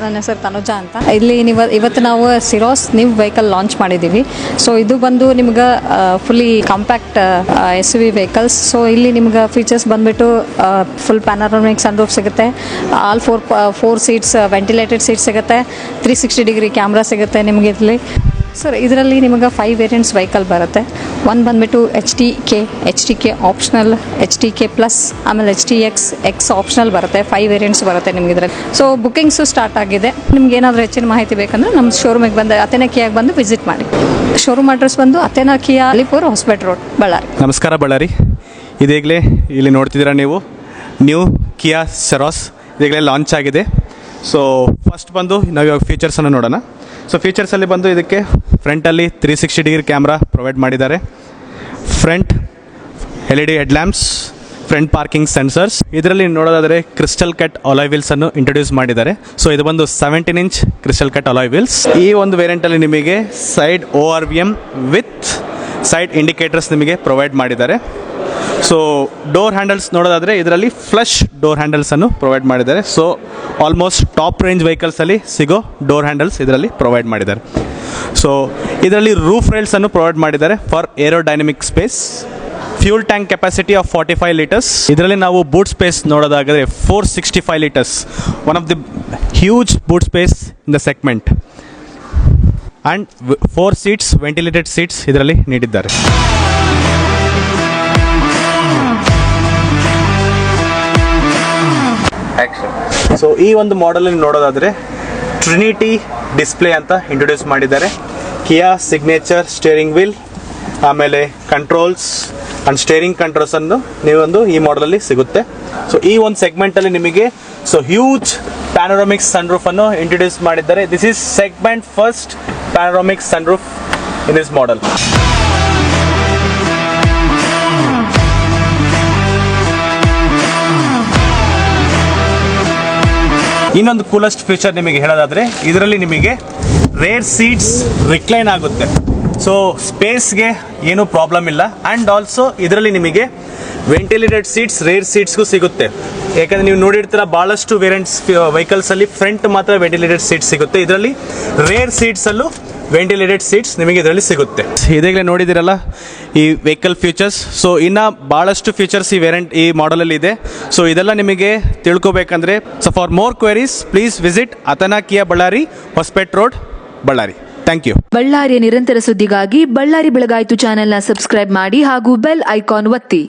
ನನ್ನ ಹೆಸರು ತನುಜಾ ಅಂತ. ಇಲ್ಲಿ ಇವತ್ತು ನಾವು ಸಿರೋಸ್ ನ್ಯೂ ವೆಹಿಕಲ್ ಲಾಂಚ್ ಮಾಡಿದ್ದೀವಿ. ಸೊ ಇದು ಬಂದು ನಿಮ್ಗೆ fully compact SUV vehicles. So ಇಲ್ಲಿ ನಿಮ್ಗೆ ಫೀಚರ್ಸ್ ಬಂದುಬಿಟ್ಟು ಫುಲ್ ಪ್ಯಾನೋರಮಿಕ್ ಸನ್ರೂಫ್ ಸಿಗುತ್ತೆ, all four seats ventilated seat ಸಿಗುತ್ತೆ, 360 ಡಿಗ್ರಿ ಕ್ಯಾಮ್ರಾ ಸಿಗುತ್ತೆ ನಿಮಗೆ ಇಲ್ಲಿ. ಸರ್ ಇದರಲ್ಲಿ ನಿಮಗೆ 5 ವೇರಿಯಂಟ್ಸ್ ವೆಹಿಕಲ್ ಬರುತ್ತೆ. ಒಂದು ಬಂದುಬಿಟ್ಟು HTK ಆಪ್ಷನಲ್, HTK ಪ್ಲಸ್, ಆಮೇಲೆ HTX ಆಪ್ಷನಲ್ ಬರುತ್ತೆ. 5 ವೇರಿಯಂಟ್ಸ್ ಬರುತ್ತೆ ನಿಮ್ಗೆ ಇದರಲ್ಲಿ. ಸೊ ಬುಕ್ಕಿಂಗ್ಸು ಸ್ಟಾರ್ಟ್ ಆಗಿದೆ. ನಿಮ್ಗೆ ಏನಾದರೂ ಹೆಚ್ಚಿನ ಮಾಹಿತಿ ಬೇಕಂದ್ರೆ ನಮ್ಮ ಶೋರೂಮಿಗೆ ಬಂದು ಅಥೆನಾ ಕಿಯಾಗೆ ಬಂದು ವಿಸಿಟ್ ಮಾಡಿ. ಶೋರೂಮ್ ಅಡ್ರೆಸ್ ಬಂದು ಅಥೆನಾ ಕಿಯಾ, ಅಲಿಪುರ್, ಹೊಸಪೇಟೆ ರೋಡ್, ಬಳ್ಳಾರಿ. ನಮಸ್ಕಾರ ಬಳ್ಳಾರಿ. ಇದೀಗಲೇ ಇಲ್ಲಿ ನೋಡ್ತಿದ್ದೀರಾ ನೀವು ನ್ಯೂ ಕಿಯಾ ಸೆರಾಸ್ ಇದೀಗಲೇ ಲಾಂಚ್ ಆಗಿದೆ. ಸೊ ಫಸ್ಟ್ ಬಂದು ನಾವು ಇವಾಗ ಫೀಚರ್ಸನ್ನು ನೋಡೋಣ. ಸೊ ಫೀಚರ್ಸಲ್ಲಿ ಬಂದು ಇದಕ್ಕೆ ಫ್ರಂಟಲ್ಲಿ 360 ಡಿಗ್ರಿ ಕ್ಯಾಮ್ರಾ ಪ್ರೊವೈಡ್ ಮಾಡಿದ್ದಾರೆ. Front LED head lamps, front parking sensors. ಇದರಲ್ಲಿ ನೋಡೋದಾದರೆ ಕ್ರಿಸ್ಟಲ್ ಕಟ್ ಅಲಾಯ್ ವೀಲ್ಸನ್ನು ಇಂಟ್ರೊಡ್ಯೂಸ್ ಮಾಡಿದ್ದಾರೆ. ಸೊ ಇದು ಬಂದು 17 inch crystal cut alloy wheels. ಈ ಒಂದು ವೇರಿಯಂಟಲ್ಲಿ ನಿಮಗೆ side ORVM with side indicators ನಿಮಗೆ ಪ್ರೊವೈಡ್ ಮಾಡಿದ್ದಾರೆ. ಸೊ ಡೋರ್ ಹ್ಯಾಂಡಲ್ಸ್ ನೋಡೋದಾದರೆ ಇದರಲ್ಲಿ ಫ್ಲಶ್ ಡೋರ್ ಹ್ಯಾಂಡಲ್ಸನ್ನು ಪ್ರೊವೈಡ್ ಮಾಡಿದ್ದಾರೆ. ಸೊ ಆಲ್ಮೋಸ್ಟ್ ಟಾಪ್ ರೇಂಜ್ ವೆಹಿಕಲ್ಸಲ್ಲಿ ಸಿಗೋ ಡೋರ್ ಹ್ಯಾಂಡಲ್ಸ್ ಇದರಲ್ಲಿ ಪ್ರೊವೈಡ್ ಮಾಡಿದ್ದಾರೆ. ಸೊ ಇದರಲ್ಲಿ ರೂಫ್ ರೈಲ್ಸನ್ನು ಪ್ರೊವೈಡ್ ಮಾಡಿದ್ದಾರೆ for aerodynamic space. Fuel tank capacity of 45 litres. ಇದರಲ್ಲಿ ನಾವು ಬೂಟ್ ಸ್ಪೇಸ್ ನೋಡೋದಾದರೆ 465 litres, one of the huge boot space in the segment. And 4 seats ventilated seats ಇದರಲ್ಲಿ ನೀಡಿದ್ದಾರೆ. ಸೊ ಈ ಒಂದು ಮಾಡಲಲ್ಲಿ ನೋಡೋದಾದರೆ ಟ್ರಿನಿಟಿ ಡಿಸ್ಪ್ಲೇ ಅಂತ ಇಂಟ್ರೊಡ್ಯೂಸ್ ಮಾಡಿದ್ದಾರೆ. ಕಿಯಾ ಸಿಗ್ನೇಚರ್ ಸ್ಟೇರಿಂಗ್ ವೀಲ್, ಆಮೇಲೆ ಕಂಟ್ರೋಲ್ಸ್ ಆ್ಯಂಡ್ ಸ್ಟೇರಿಂಗ್ ಕಂಟ್ರೋಲ್ಸನ್ನು ನೀವೊಂದು ಈ ಮಾಡಲಲ್ಲಿ ಸಿಗುತ್ತೆ. ಸೊ ಈ ಒಂದು ಸೆಗ್ಮೆಂಟಲ್ಲಿ ನಿಮಗೆ ಹ್ಯೂಜ್ ಪ್ಯಾನೋರಮಿಕ್ ಸನ್ರೂಫನ್ನು ಇಂಟ್ರೊಡ್ಯೂಸ್ ಮಾಡಿದ್ದಾರೆ. This is segment first panoramic sunroof in this model. ಇನ್ನೊಂದು ಕೂಲೆಸ್ಟ್ ಫೀಚರ್ ನಿಮಗೆ ಹೇಳೋದಾದರೆ ಇದರಲ್ಲಿ ನಿಮಗೆ ರೇರ್ ಸೀಟ್ಸ್ ರಿಕ್ಲೈನ್ ಆಗುತ್ತೆ. ಸೊ ಸ್ಪೇಸ್ಗೆ ಏನೂ ಪ್ರಾಬ್ಲಮ್ ಇಲ್ಲ. ಆ್ಯಂಡ್ ಆಲ್ಸೋ ಇದರಲ್ಲಿ ನಿಮಗೆ ವೆಂಟಿಲೇಟೆಡ್ ಸೀಟ್ಸ್ ರೇರ್ ಸೀಟ್ಸ್ಗೂ ಸಿಗುತ್ತೆ. ಯಾಕಂದರೆ ನೀವು ನೋಡಿರ್ತೀರ ಭಾಳಷ್ಟು ವೇರಿಯಂಟ್ಸ್ ವೆಹಿಕಲ್ಸಲ್ಲಿ ಫ್ರಂಟ್ ಮಾತ್ರ ವೆಂಟಿಲೇಟೆಡ್ ಸೀಟ್ಸ್ ಸಿಗುತ್ತೆ. ಇದರಲ್ಲಿ ರೇರ್ ಸೀಟ್ಸಲ್ಲೂ ವೆಂಟಿಲೇಟೆಡ್ ಸೀಟ್ಸ್ ನಿಮಗೆ ಇದರಲ್ಲಿ ಸಿಗುತ್ತೆ. ಇದಾಗಲೇ ನೋಡಿದಿರಲ್ಲ ಈ ವೆಹಿಕಲ್ ಫೀಚರ್ಸ್. ಸೊ ಇನ್ನು ಭಾಳಷ್ಟು ಫೀಚರ್ಸ್ ಈ ಮಾಡಲಲ್ಲಿ ಇದೆ. ಸೊ ಇದೆಲ್ಲ ನಿಮಗೆ ತಿಳ್ಕೊಬೇಕಂದ್ರೆ so for more queries please visit Athena Kia Bellary, Hospet road, Bellary. Thank you. ಬಳ್ಳಾರಿಯ ನಿರಂತರ ಸುದ್ದಿಗಾಗಿ ಬಳ್ಳಾರಿ ಬೆಳಗಾಯಿತು ಚಾನೆಲ್ನ ಸಬ್ಸ್ಕ್ರೈಬ್ ಮಾಡಿ ಹಾಗೂ ಬೆಲ್ ಐಕಾನ್ ಒತ್ತಿ.